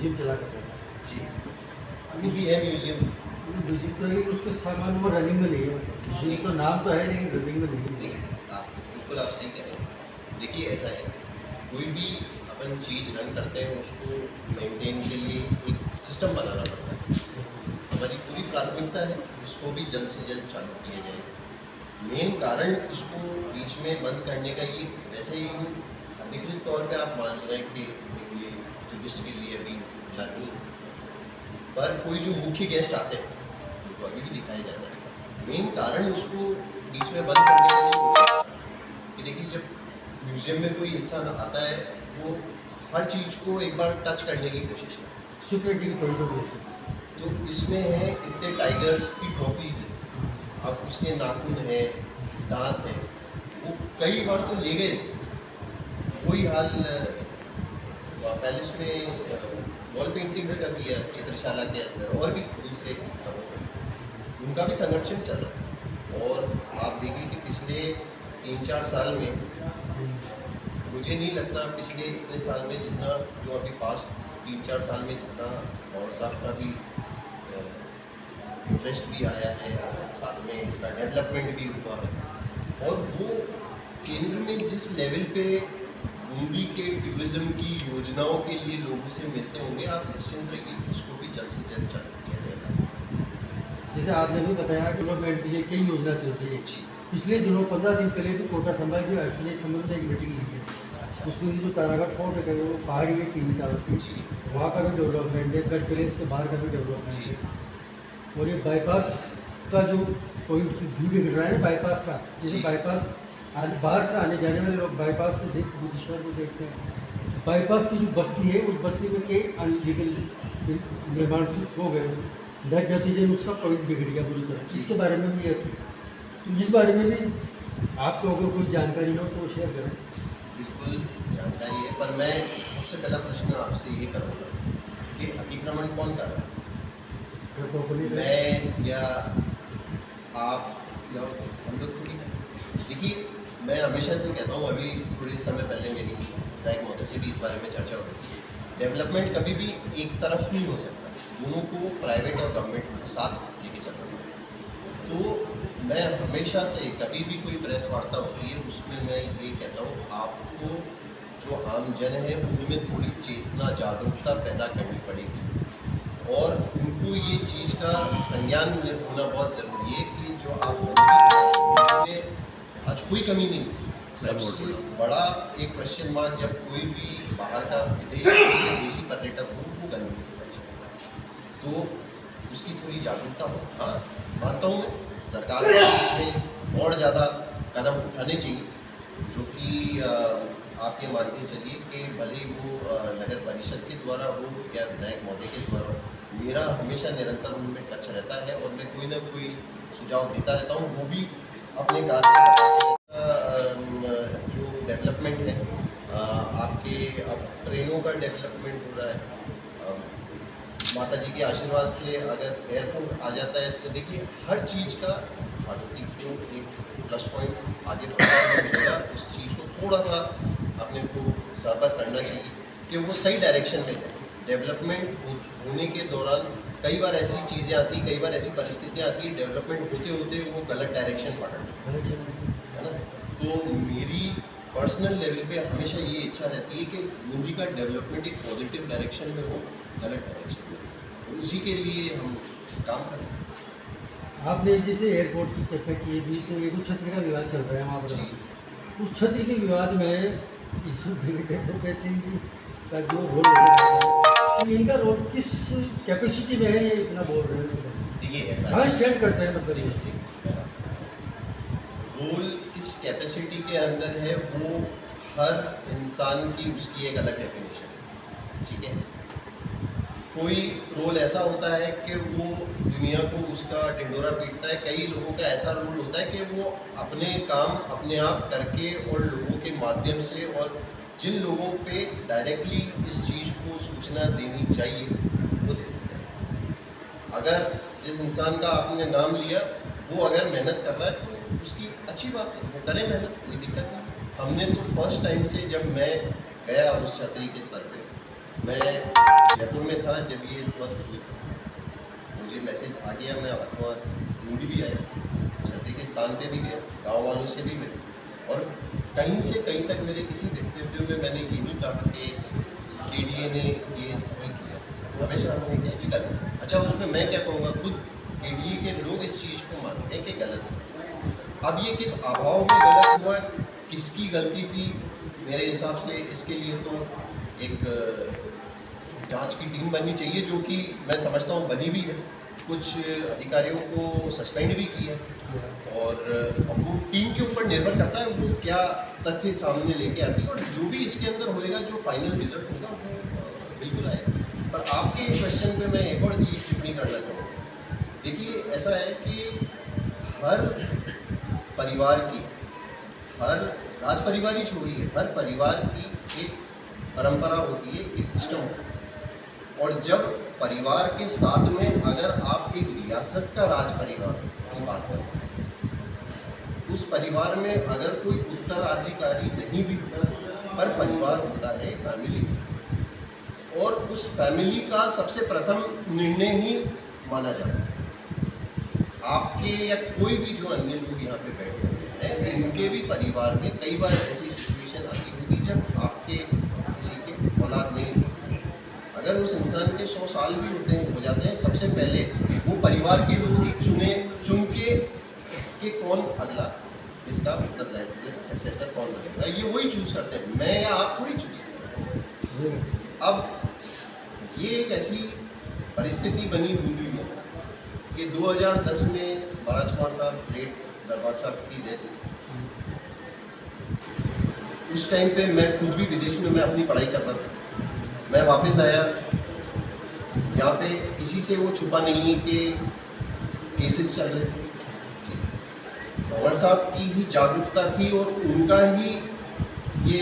Museum चला करता था। जी, अभी भी है म्यूजियम। म्यूजियम तो है, उसके सामान वो रनिंग में नहीं है, म्यूजियम तो नाम तो है लेकिन रनिंग में नहीं है। देखिए आप बिल्कुल आप सही कह रहे हैं। देखिए ऐसा है, कोई भी अपन चीज़ रन करते हैं उसको मेंटेन के लिए एक सिस्टम बनाना पड़ता है। हमारी पूरी प्राथमिकता है इसको भी जल्द से जल्द चालू किया जाए। मेन कारण इसको बीच में बंद करने का ये वैसे ही अधिकृत तौर पे आप मान रहे हैं कि ये टूरिस्ट के लिए अभी लागू, पर कोई जो मुख्य गेस्ट आते हैं उनको अभी भी दिखाया जाता है। मेन कारण उसको बीच में बंद करने का ये होता है कि देखिए जब म्यूज़ियम में कोई इंसान आता है वो हर चीज़ को एक बार टच करने की कोशिश करता है। सिक्योरिटी की पॉइंट ऑफ व्यू से। तो इसमें है इतने टाइगर्स की ट्रॉफीज है, अब उसके नाखून हैं, दांत हैं, वो कई बार तो ले गए। वही हाल पैलेस में वॉल पेंटिंग्स का भी है, चित्रशाला के अंदर और भी दूसरे कामों में उनका भी संरक्षण चल रहा है। और आप देखिए कि पिछले 3-4 साल में मुझे नहीं लगता पिछले इतने साल में जितना जो अभी पास्ट 3-4 साल में जितना और साहब का भी इंटरेस्ट भी आया है, साथ में इसका डेवलपमेंट भी हुआ है। और वो केंद्र में जिस लेवल पे बूंदी के टूरिज़्म की योजनाओं के लिए लोगों से मिलते होंगे, आप निश्चिंत रहिए उसको भी जल्द से जल्द चालू किया जाएगा। जैसे आपने भी बताया डेवलपमेंट की कई योजना चलती है। जी पिछले दिनों 15 दिन पहले भी कोटा संभाल की अर्पित संबंध में एक मीटिंग ली है। उसमें जो तारागढ़ फोर्ट है वो पहाड़ी है, टीवी टावर की, जी वहाँ का भी डेवलपमेंट है, गढ़ पैलेस के बाहर का भी डेवलपमेंट जी है। और ये बाईपास का जो पॉइंट व्यू बिगड़ रहा है ना बाईपास का, जैसे जी। बाईपास बाहर से आने जाने वाले लोग बाईपास से देख बुद्धेश्वर को देखते हैं। बाईपास की जो बस्ती है उस बस्ती में कई अनलीगल निर्माण हो गए, नतीजे में उसका पॉइंट बिगड़ गया बुरी तरह। इसके बारे में भी तो इस बारे में भी आपको अगर कोई जानकारी हो तो शेयर करें। बिल्कुल जानकारी है, पर मैं सबसे पहला प्रश्न आपसे ये करूँगा कि अतिक्रमण कौन कर रहा है? मैं या आप या हम लोग थोड़ी हैं। देखिए मैं हमेशा से कहता हूँ, अभी थोड़े समय पहले मेरी विधायक महोदय से भी इस बारे में चर्चा हो रही थी, डेवलपमेंट कभी भी एक तरफ नहीं हो सकता, दोनों को प्राइवेट और गवर्नमेंट को साथ लेके चलना पड़ेगा। तो मैं हमेशा से कभी भी कोई प्रेस वार्ता होती है उसमें मैं ये कहता हूँ आपको जो आम जन है उनमें थोड़ी चेतना जागरूकता पैदा करनी पड़ेगी और उनको ये चीज़ का संज्ञान होना बहुत ज़रूरी है कि जो आप आज कोई कमी नहीं। सबसे बड़ा एक क्वेश्चन मार्क जब कोई भी बाहर का विदेशी पर्यटक हो वो गंदगी से परेशान तो उसकी थोड़ी जागरूकता हो। हाँ मानता हूँ सरकार को इसमें और ज़्यादा कदम उठाने चाहिए, जो कि आप ये मान के चलिए कि भले वो नगर परिषद के द्वारा हो या विधायक महोदय के द्वारा, मेरा हमेशा निरंतर उनमें टच रहता है और मैं कोई ना कोई सुझाव देता रहता हूँ। वो भी अपने कार्य जो डेवलपमेंट है आपके अब ट्रेनों का डेवलपमेंट हो रहा है, माता जी के आशीर्वाद से अगर एयरपोर्ट आ जाता है तो देखिए हर चीज़ का आगे को एक प्लस पॉइंट आगे बढ़ेगा। उस चीज़ को थोड़ा सा अपने को सबर करना चाहिए कि वो सही डायरेक्शन में जाए। डेवलपमेंट होने के दौरान कई बार ऐसी चीज़ें आती, कई बार ऐसी परिस्थितियाँ आती हैं, डेवलपमेंट होते होते वो गलत डायरेक्शन पकड़ते है ना। तो मेरी पर्सनल लेवल पे हमेशा ये इच्छा रहती है कि बूंदी का डेवलपमेंट एक पॉजिटिव डायरेक्शन में हो, गलत डायरेक्शन में, तो उसी के लिए हम काम कर रहे हैं। आपने जैसे एयरपोर्ट की चर्चा की थी तो ये कुछ छतरी का विवाद चल रहा है वहाँ पर। उस छतरी के विवाद में भूपेश सिंह जी का जो रोल है, इनका रोल किस कैपेसिटी में है, ये इतना बोल रहे हैं? देखिए कहाँ स्टैंड करते हैं मतलब रोल किस कैपेसिटी के अंदर है वो हर इंसान की उसकी एक अलग डेफिनेशन है, ठीक है। कोई रोल ऐसा होता है कि वो दुनिया को उसका ढिंडोरा पीटता है, कई लोगों का ऐसा रोल होता है कि वो अपने काम अपने आप करके और लोगों के माध्यम से, और जिन लोगों पे डायरेक्टली इस चीज़ को सूचना देनी चाहिए वो देते हैं। अगर जिस इंसान का आपने नाम लिया वो अगर मेहनत कर रहा है तो उसकी अच्छी बात है, वो करें मेहनत, कोई दिक्कत नहीं। हमने तो फर्स्ट टाइम से जब मैं गया उस छतरी के स्तर पे मैं जयपुर में था जब ये ट्रस्ट हुई, मुझे मैसेज आ गया, मैं अथवा ढूंढी भी आया, छतरी के स्थान पे भी गया, गांव वालों से भी मिले, और कहीं से कहीं तक मेरे किसी वक्तव्य में मैंने ये नहीं कहा कि KDA ने ये सही किया, हमेशा हमने कहा कि गलत। अच्छा, उसमें मैं क्या कहूँगा, खुद KDA के लोग इस चीज़ को मानते हैं कि गलत है। अब ये किस अभाव में गलत हुआ, किसकी गलती थी, मेरे हिसाब से इसके लिए तो एक जांच की टीम बननी चाहिए, जो कि मैं समझता हूँ बनी भी है, कुछ अधिकारियों को सस्पेंड भी किया है, और अब वो टीम के ऊपर निर्भर करता है वो क्या तथ्य सामने लेके आती है, और जो भी इसके अंदर होएगा, जो फाइनल रिजल्ट होगा वो बिल्कुल आएगा। पर आपके क्वेश्चन पे मैं एक और चीज़ टिप्पणी करना चाहूँगा। देखिए, ऐसा है कि हर परिवार की, हर राज परिवार ही छोड़िए, हर परिवार की एक परंपरा होती है, एक सिस्टम होता है, और जब परिवार के साथ में अगर आप एक रियासत का राज परिवार की बात करें, उस परिवार में अगर कोई उत्तराधिकारी नहीं भी होता, पर परिवार होता है फैमिली, और उस फैमिली का सबसे प्रथम निर्णय ही माना जाता है। आपके या कोई भी जो अन्य लोग यहाँ पे बैठे हुए हैं, इनके भी परिवार में कई बार ऐसी सिचुएशन आती होगी जब आपके किसी के औलाद नहीं होती। अगर उस इंसान के 100 साल भी हो जाते हैं, सबसे पहले वो परिवार के लोग ही चुन के कौन अगला इसका उत्तरदायित्व सक्सेसर कौन बनेगा, ये वही चूज़ करते हैं, मैं या आप थोड़ी चूज़ करते हैं। अब ये एक ऐसी परिस्थिति बनी बूंदी में कि 2010 में महाराज कुमार साहब, ग्रेट दरबार साहब की डेथ हुई। उस टाइम पे मैं खुद भी विदेश में मैं अपनी पढ़ाई कर रहा था, मैं वापस आया, यहाँ पे किसी से वो छुपा नहीं है कि केसेस चल रहे थे। कंवर साहब की ही जागरूकता थी और उनका ही ये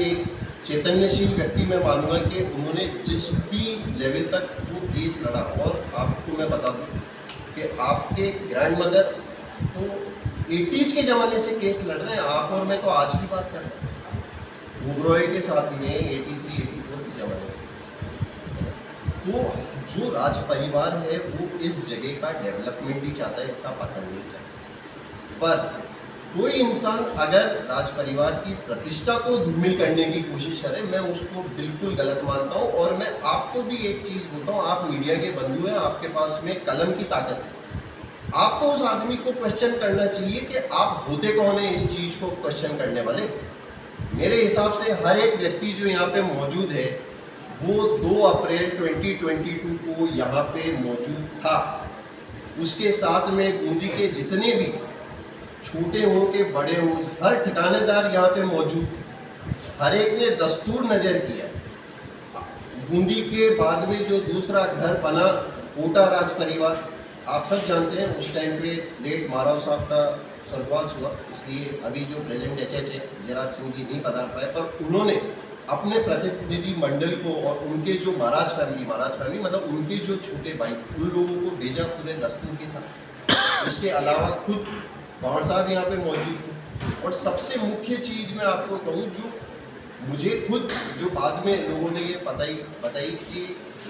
चैतन्यशील व्यक्ति मैं मानूंगा कि उन्होंने जिस भी लेवल तक वो केस लड़ा, और आपको मैं बता दूँ कि आपके ग्रैंड मदर तो 80s के ज़माने से केस लड़ रहे हैं, आप और मैं तो आज की बात कर रहे हैं, ओबरॉय के साथ में 83-84 के ज़माने से। तो जो राज परिवार है वो इस जगह का डेवलपमेंट ही चाहता है, इसका पतन नहीं चाहता। पर कोई इंसान अगर राज परिवार की प्रतिष्ठा को धूमिल करने की कोशिश करे, मैं उसको बिल्कुल गलत मानता हूँ। और मैं आपको भी एक चीज़ बोलता हूँ, आप मीडिया के बंधु हैं, आपके पास में कलम की ताकत है, आपको उस आदमी को क्वेश्चन करना चाहिए कि आप होते कौन है इस चीज़ को क्वेश्चन करने वाले। मेरे हिसाब से हर एक व्यक्ति जो यहाँ पे मौजूद है वो 2 अप्रैल 2022 को यहाँ पे मौजूद था। उसके साथ में बूंदी के जितने भी छोटे हों के बड़े हों, हर ठिकानेदार यहाँ पे मौजूद थे, हर एक ने दस्तूर नज़र किया। बूंदी के बाद में जो दूसरा घर बना कोटा राज परिवार, आप सब जानते हैं उस टाइम पे लेट माराव साहब का स्वर्गवास हुआ, इसलिए अभी जो प्रेजेंट HH विजयराज सिंह जी नहीं पधार पाए, पर उन्होंने अपने प्रतिनिधि मंडल को और उनके जो महाराज फैमिली मतलब उनके जो छोटे भाई, उन लोगों को भेजा पूरे दस्तूर के साथ। उसके अलावा खुद कंवर साहब यहाँ पे मौजूद थे। और सबसे मुख्य चीज़ मैं आपको कहूँ, जो मुझे खुद जो बाद में लोगों ने ये बताई कि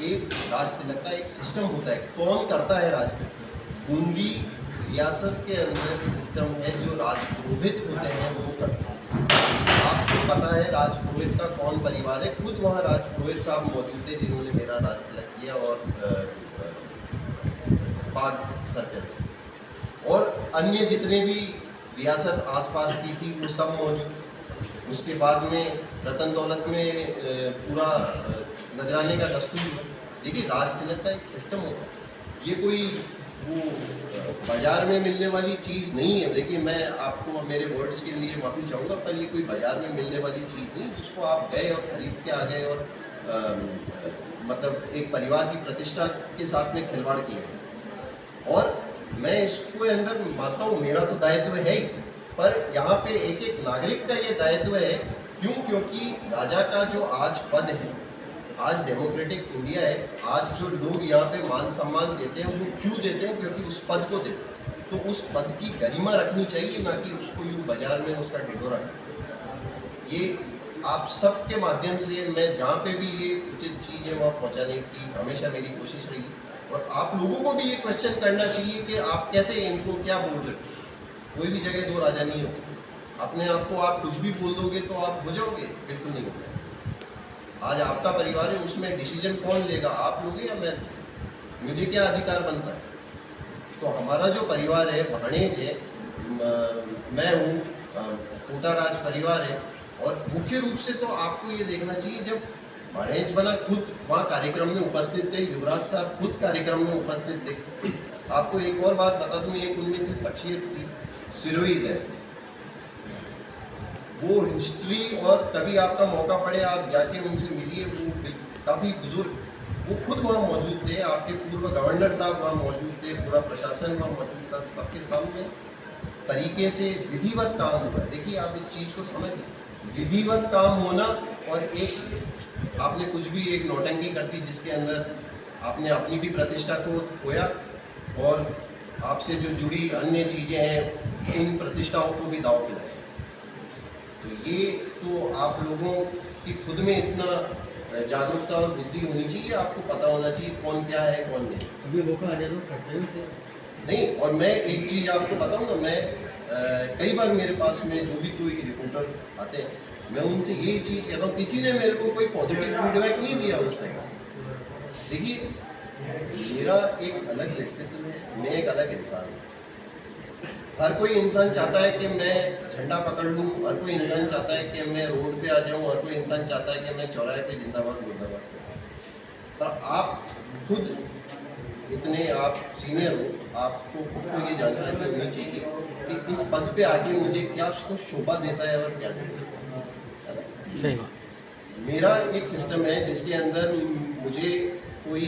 एक राज तिलक का एक सिस्टम होता है। कौन करता है राज तिलक? बूंदी रियासत के अंदर सिस्टम है, जो राजपुरोहित होते हैं वो करते हैं। आपको पता है राजपुरोहित का कौन परिवार है? खुद वहाँ राजपुरोहित साहब मौजूद थे जिन्होंने मेरा राज तिलक किया और बाग सर पे, और अन्य जितने भी रियासत आसपास की थी वो सब मौजूद। उसके बाद में रतन दौलत में पूरा नजराने का दस्तूर हुआ। देखिए, राज तिलक का एक सिस्टम होता है, ये कोई वो बाज़ार में मिलने वाली चीज़ नहीं है। देखिए, मैं आपको मेरे वर्ड्स के लिए माफ़ी चाहूँगा, पर ये कोई बाज़ार में मिलने वाली चीज़ नहीं जिसको आप गए और ख़रीद के आ गए और मतलब एक परिवार की प्रतिष्ठा के साथ में खिलवाड़ किया। और मैं इसको अंदर मानता हूँ, मेरा तो दायित्व है ही, पर यहाँ पे एक एक नागरिक का ये दायित्व है। क्यों? क्योंकि राजा का जो आज पद है, आज डेमोक्रेटिक इंडिया है, आज जो लोग यहाँ पे मान सम्मान देते हैं वो क्यों देते हैं? क्योंकि उस पद को देते हैं। तो उस पद की गरिमा रखनी चाहिए, ना कि उसको यूँ बाजार में उसका ढिढोरा। ये आप सबके माध्यम से मैं जहाँ पे भी ये उचित चीज़ है वहाँ पहुँचाने की हमेशा मेरी कोशिश रही। और आप लोगों को भी ये क्वेश्चन करना चाहिए कि आप कैसे इनको क्या बोल रहे हो। कोई भी जगह दो राजा नहीं हो। अपने आप को आप कुछ भी बोल दोगे तो आप हो जाओगे, बिल्कुल नहीं हो जाएगा। आज आपका परिवार है, उसमें डिसीजन कौन लेगा, आप लोगे या मैं? मुझे क्या अधिकार बनता है? तो हमारा जो परिवार है, भाणेज है, मैं हूँ, कोटा राज परिवार है। और मुख्य रूप से तो आपको ये देखना चाहिए, जब भाणेज बना खुद वहाँ कार्यक्रम में उपस्थित थे, युवराज साहब खुद कार्यक्रम में उपस्थित थे। आपको एक और बात बता दूँ, एक उनमें से शख्सियत थी सिरोही जैन। वो हिस्ट्री, और कभी आपका मौका पड़े आप जाके उनसे मिलिए, वो काफ़ी बुजुर्ग, वो खुद वहाँ मौजूद थे। आपके पूर्व गवर्नर साहब वहाँ मौजूद थे, पूरा प्रशासन वहाँ मौजूद था, सबके सामने तरीके से विधिवत काम हुआ। देखिए आप इस चीज़ को समझिए, विधिवत काम होना और एक आपने कुछ भी एक नौटंकी कर दी जिसके अंदर आपने अपनी भी प्रतिष्ठा को खोया और आपसे जो जुड़ी अन्य चीज़ें हैं उन प्रतिष्ठाओं को भी दाव पे लगाया। तो ये तो आप लोगों की खुद में इतना जागरूकता और बुद्धि होनी चाहिए, आपको पता होना चाहिए कौन क्या है कौन नहीं। अभी मौका आ जाए तो करते हैं उसे। नहीं, और मैं एक चीज़ आपको बताऊँ ना, मैं कई बार मेरे पास में जो भी कोई रिपोर्टर आते हैं, मैं उनसे यही चीज़ कहता हूँ, किसी ने मेरे को कोई पॉजिटिव फीडबैक नहीं दिया उस साइड से। देखिए मेरा एक अलग व्यक्तित्व है, मैं एक अलग इंसान हूँ। हर कोई इंसान चाहता है कि मैं झंडा पकड़ लूँ, हर कोई इंसान चाहता है कि मैं रोड पे आ जाऊँ, हर कोई इंसान चाहता है कि मैं चौराहे पे जिंदाबाद मुर्दाबाद करूँ। पर आप खुद इतने आप सीनियर हो, आपको खुद को ये जानकारी होनी चाहिए कि इस पद पे आके मुझे क्या उसको शोभा देता है और क्या नहीं। सही बात। मेरा एक सिस्टम है जिसके अंदर मुझे कोई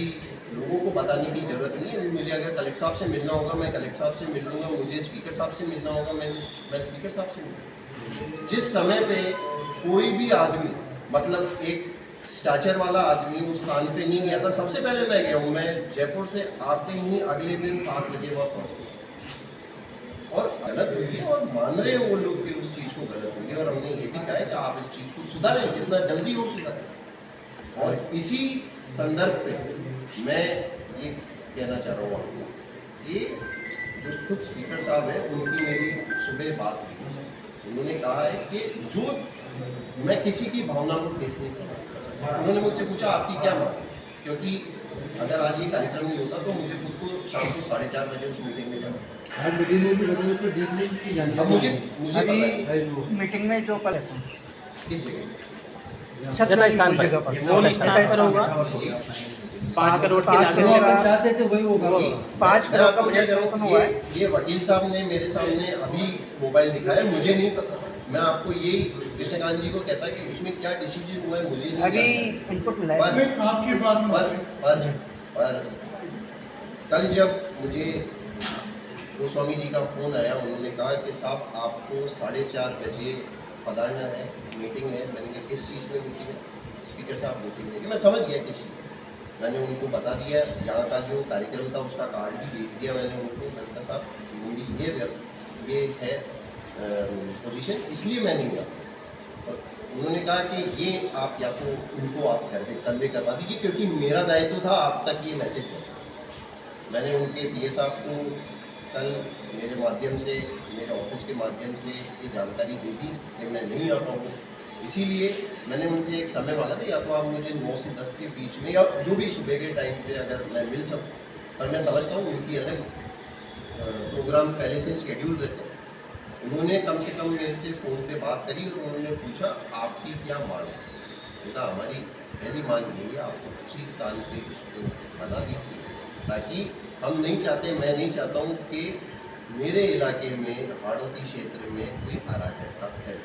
लोगों को बताने की ज़रूरत नहीं है। मुझे अगर कलेक्टर साहब से मिलना होगा मैं कलेक्टर साहब से मिल लूँगा, मुझे स्पीकर साहब से मिलना होगा मैं स्पीकर साहब से मिलूँगा। जिस समय पे कोई भी आदमी, मतलब एक स्टैचर वाला आदमी उस स्थान पे नहीं गया था, सबसे पहले मैं गया हूँ। मैं जयपुर से आते ही अगले दिन 7 बजे वहाँ पहुँचा और गलत हुई है और मान रहे हैं वो लोग कि उस चीज़ को गलत हुई है, और हमने ये भी कहा है कि आप इस चीज़ को सुधारें, जितना जल्दी हो सुधारें। और इसी संदर्भ पे मैं ये कहना चाह रहा हूँ आपको, ये जो खुद स्पीकर साहब है उनकी मेरी सुबह बात हुई, उन्होंने कहा है कि जो मैं किसी की भावना को ठेस नहीं कर रहा। उन्होंने मुझसे पूछा आपकी क्या मांग, क्योंकि अगर आज ये कार्यक्रम नहीं होता तो मुझे खुद को शाम को 4:30 बजे उस मीटिंग में जाना। आज मीटिंग में भी लोगों को देखने की जानकारी। अब मुझे पता है अभी मीटिंग में जो पल किस जगह सत्ता स्थान पर वो निश्चित पर होगा। 5 करोड़ की लागत जो से अपन चाहते थे वही होगा। 5 करोड़ का बजट सैंक्शन हुआ है। ये वकील साहब ने मेरे सामने अभी मोबाइल दिखाया, मुझे नहीं पता। मैं आपको यही कृष्णकांत जी को कहता कि उसमें क्या डिसीजन हुआ है मुझे नहीं अभी जानकारी। इनपुट मिला है। आपकी बात पर कल जब मुझे गोस्वामी जी का फ़ोन आया, उन्होंने कहा कि साहब आपको 4:30 बजे पधारना है, मीटिंग है। मैंने कहा किस चीज़ में मीटिंग है? स्पीकर साहब मीटिंग है। मैं समझ गया किस चीज़। मैंने उनको बता दिया, यहाँ का जो कार्यक्रम था उसका कार्ड भी भेज दिया मैंने उनको। मैंने कहा साहब मेरी ये है पोजीशन, इसलिए मैं नहीं गया। और उन्होंने कहा कि ये आप या तो उनको आप कन्वे करवा दीजिए, क्योंकि मेरा दायित्व था आप तक ये मैसेज पहुँचाना। मैंने उनके पीए साहब को कल मेरे माध्यम से, मेरे ऑफिस के माध्यम से ये जानकारी दे दी कि मैं नहीं आ पाऊँगा। इसीलिए मैंने उनसे एक समय मांगा था, या तो आप मुझे 9 से 10 के बीच में या जो भी सुबह के टाइम पे अगर मैं मिल सकूँ। पर मैं समझता हूँ उनकी अलग प्रोग्राम पहले से शेड्यूल रहते हैं। उन्होंने कम से कम मेरे से फ़ोन पे बात करी और उन्होंने पूछा आपकी क्या मांग है। बेटा हमारी पहली मांग यही है, आपको उसी स्थान पे उसको बना दीजिए, ताकि हम नहीं चाहते, मैं नहीं चाहता हूँ कि मेरे इलाके में हाड़ौती क्षेत्र में कोई अराजकता है।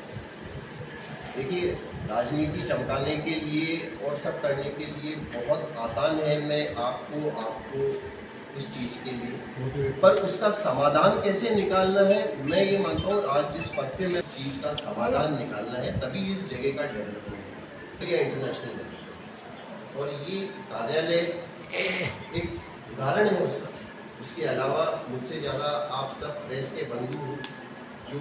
देखिए राजनीति चमकाने के लिए और सब करने के लिए बहुत आसान है, मैं आपको उस चीज़ के लिए, पर उसका समाधान कैसे निकालना है, मैं ये मानता हूँ आज जिस पद पे मैं चीज़ का समाधान निकालना है तभी इस जगह का डेवलपमेंट है इंटरनेशनल लेवल। और ये कार्यालय एक उदाहरण है उसका। उसके अलावा मुझसे ज़्यादा आप सब प्रेस के बंधु हो, जो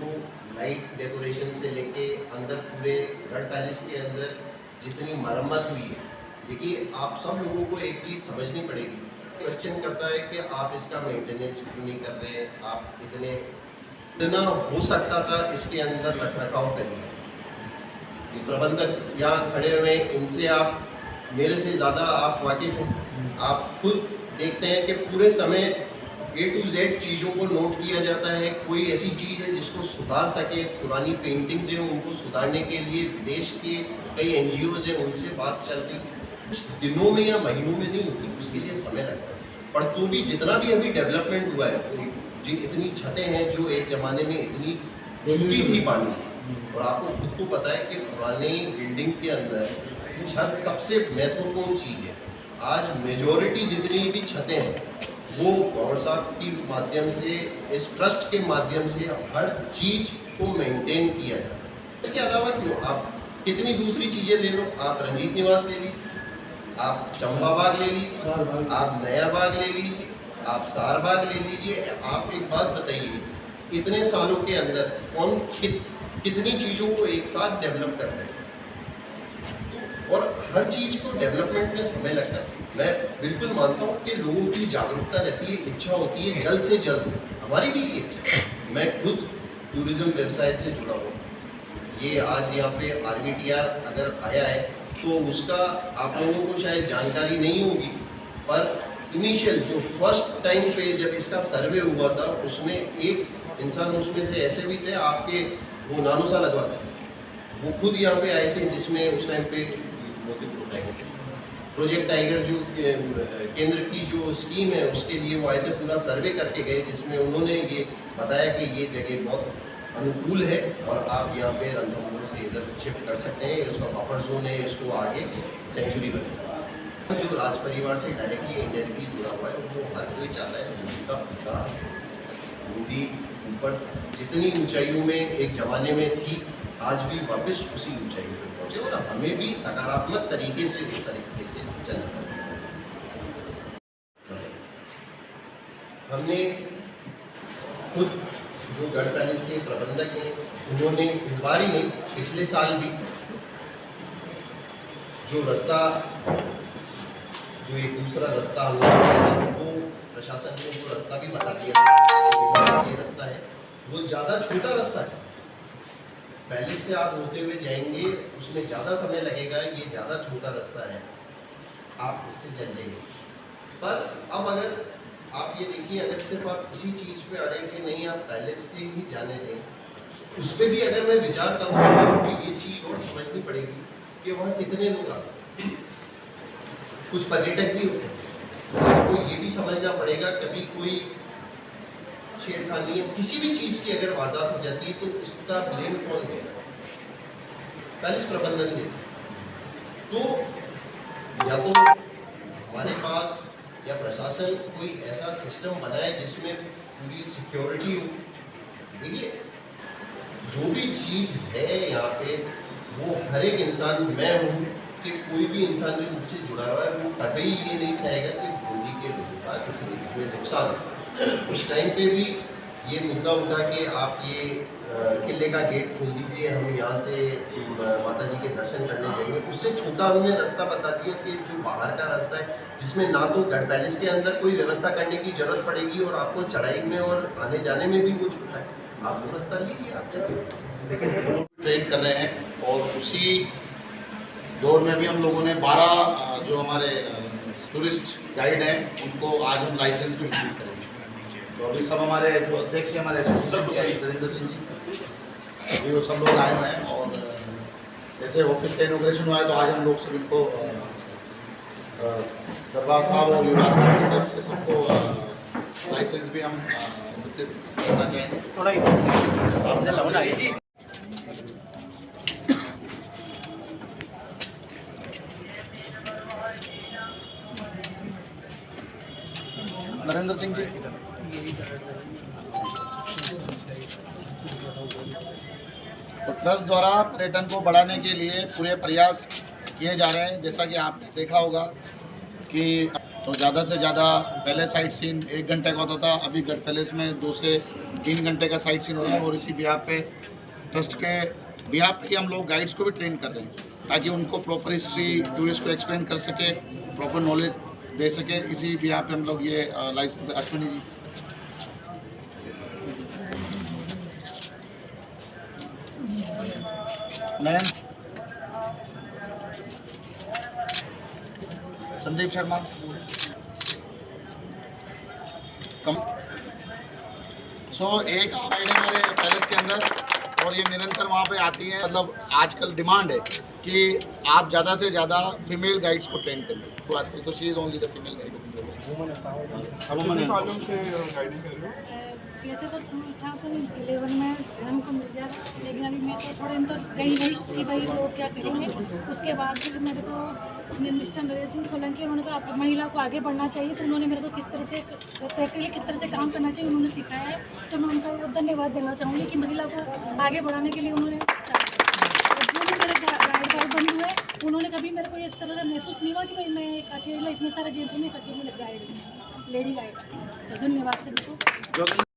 लाइट डेकोरेशन से लेके अंदर पूरे गढ़ पैलेस के अंदर जितनी मरम्मत हुई है, देखिए आप सब लोगों को एक चीज़ समझनी पड़ेगी। क्वेश्चन करता है कि आप इसका मेंटेनेंस क्यों नहीं कर रहे, आप इतना हो सकता था इसके अंदर रख रखाव करिए। ये प्रबंधक यहाँ खड़े हुए हैं, इनसे आप मेरे से ज़्यादा आप वाकिफ़ हैं। आप खुद देखते हैं कि पूरे समय A to Z चीज़ों को नोट किया जाता है। कोई ऐसी चीज़ है जिसको सुधार सके, पुरानी पेंटिंग्स हैं उनको सुधारने के लिए विदेश के कई NGOs हैं, उनसे बात चल रही, कुछ दिनों में या महीनों में नहीं होती, उसके लिए समय लगता है। पर तो भी जितना भी अभी डेवलपमेंट हुआ है, जी इतनी छतें हैं जो एक ज़माने में इतनी चुकी थी पानी, और आपको खुद को पता है कि पुरानी बिल्डिंग के अंदर छत सबसे महत्वपूर्ण चीज़ है। आज मेजॉरिटी जितनी भी छतें हैं वो गवर्नर साहब के माध्यम से, इस ट्रस्ट के माध्यम से हर चीज़ को मेंटेन किया जाता है। इसके अलावा क्यों, आप कितनी दूसरी चीज़ें ले लो, आप रंजीत निवास ले लीजिए, आप चंबा बाग ले लीजिए, आप नया बाग ले लीजिए, आप सार बाग ले लीजिए। आप एक बात बताइए, इतने सालों के अंदर कौन कितनी चीज़ों को एक साथ डेवलप कर रहे हैं, और हर चीज़ को डेवलपमेंट में समय लगता है। मैं बिल्कुल मानता हूँ कि लोगों की जागरूकता रहती है, इच्छा होती है जल्द से जल्द, हमारी भी ये इच्छा है। मैं खुद टूरिज़्म व्यवसाय से जुड़ा हूँ। ये आज यहाँ पे RVTR अगर आया है तो उसका आप लोगों को शायद जानकारी नहीं होगी, पर इनिशियल जो फर्स्ट टाइम पे जब इसका सर्वे हुआ था, उसमें एक इंसान उसमें से ऐसे भी थे, आपके वो नानूसा लगवाते, वो खुद यहाँ पे आए थे, जिसमें उस टाइम पे प्रोजेक्ट टाइगर जो केंद्र की जो स्कीम है उसके लिए वो आए थे, पूरा सर्वे करके गए, जिसमें उन्होंने ये बताया कि ये जगह बहुत अनुकूल है और आप यहाँ पे रणथंभौर से इधर शिफ्ट कर सकते हैं। इसका बफर जोन है, इसको आगे सेंचुरी बने। जो राज परिवार से डायरेक्टली इंडायरेक्टली जुड़ा हुआ है वो हर कोई चाहता है उनका पिता नदी ऊपर जितनी ऊंचाइयों में एक ज़माने में थी, आज भी वापस उसी ऊंचाई पर पहुँचे, और हमें भी सकारात्मक तरीके से उस तरीके से चलना है। हमने खुद जो गढ़ पैलेस के प्रबंधक हैं, उन्होंने इस बार ही नहीं, पिछले साल भी जो रास्ता, जो एक दूसरा रास्ता हमने वो प्रशासन ने वो रास्ता भी बता दिया, ये रास्ता है वो ज़्यादा छोटा रास्ता है, पैलेस से आप होते हुए जाएंगे उसमें ज़्यादा समय लगेगा, ये ज़्यादा छोटा रास्ता है, आप इससे चल जाइए। पर अब अगर आप ये देखिए, अगर सिर्फ आप इसी चीज़ पे अड़े कि नहीं आप पैलेस से ही जाने दें, उस पर भी अगर मैं विचार करूँ तो ये चीज़ और समझनी पड़ेगी कि वहाँ कितने लोग आते हैं, कुछ पर्यटक भी होते हैं, आपको ये भी समझना पड़ेगा कभी कोई छेड़खानी किसी भी चीज़ की अगर वारदात हो जाती है तो उसका ब्लेम कौन देगा, पैलेस प्रबंधन दे। तो या तो हमारे पास या प्रशासन कोई ऐसा सिस्टम बनाए जिसमें पूरी सिक्योरिटी हो। देखिए जो भी चीज़ है यहाँ पे वो हर एक इंसान, मैं हूँ कि कोई भी इंसान जो मुझसे जुड़ा हुआ है वो कभी ये नहीं चाहेगा कि बूंदी के लोगों का किसी चीज़ में नुकसान हो। उस टाइम पे भी ये मुद्दा उठा कि आप ये किले का गेट खोल दीजिए, हम यहाँ से माता जी के दर्शन करने जाएंगे। उससे छोटा हमने रास्ता बता दिया कि जो बाहर का रास्ता है जिसमें ना तो गढ़ पैलेस के अंदर कोई व्यवस्था करने की जरूरत पड़ेगी और आपको चढ़ाई में और आने जाने में भी वो छोटा है, आप वो रास्ता लीजिए, आप चलिए। ट्रेन कर रहे हैं और उसी दौर में भी हम लोगों ने 12 जो हमारे टूरिस्ट गाइड हैं उनको आज हम लाइसेंस भी इशू करेंगे। तो अभी सब हमारे जो अध्यक्ष हैं हमारे नरेंद्र सिंह जी, अभी वो सब लोग आए हुए हैं और जैसे ऑफिस का इनॉग्रेशन हुआ है तो आज हम लोग सब इनको दरबार साहब और युवराज साहब की तरफ से सबको लाइसेंस भी हम वितरित करना चाहेंगे। थोड़ा नरेंद्र सिंह जी, तो ट्रस्ट द्वारा पर्यटन को बढ़ाने के लिए पूरे प्रयास किए जा रहे हैं। जैसा कि आपने देखा होगा कि तो ज़्यादा से ज़्यादा पहले साइट सीन 1 घंटे का होता था, अभी गढ़ पैलेस में 2 से 3 घंटे का साइट सीन हो रहा है। और इसी बिहाफ पे ट्रस्ट के बिहाफ पे हम लोग गाइड्स को भी ट्रेन कर रहे हैं ताकि उनको प्रॉपर हिस्ट्री टूरिस्ट को एक्सप्लेन कर सके, प्रॉपर नॉलेज दे सके। इसी बिहाफ पे हम लोग ये लाइसेंस। अश्विनी जी नयन, संदीप शर्मा, एक गाइड है मेरे पैलेस के अंदर और ये निरंतर वहाँ पे आती है। मतलब आजकल डिमांड है कि आप ज़्यादा से ज़्यादा फीमेल गाइड्स को ट्रेन करें, तो she is only the female guide. वैसे तो 2011 में हमको मिल गया, लेकिन अभी मैं तो थोड़े अंदर गई नहीं कि भाई लोग क्या करेंगे। उसके बाद फिर मेरे को मिस्टर नरेश सिंह सोलंकी, उन्होंने कहा आप महिला को आगे बढ़ना चाहिए, तो उन्होंने मेरे को किस तरह से प्रैक्टिकली किस तरह से काम करना चाहिए उन्होंने सिखाया है। तो मैं उनका धन्यवाद देना चाहूँगी कि महिला को आगे बढ़ाने के लिए उन्होंने जो भी मेरे गाइड बंद हुए उन्होंने कभी मेरे को इस तरह का महसूस नहीं हुआ कि भाई मैं एक अकेला इतने सारे जेंट्स में एक अकेली गाइड लेडी गाइड। तो धन्यवाद सभी को।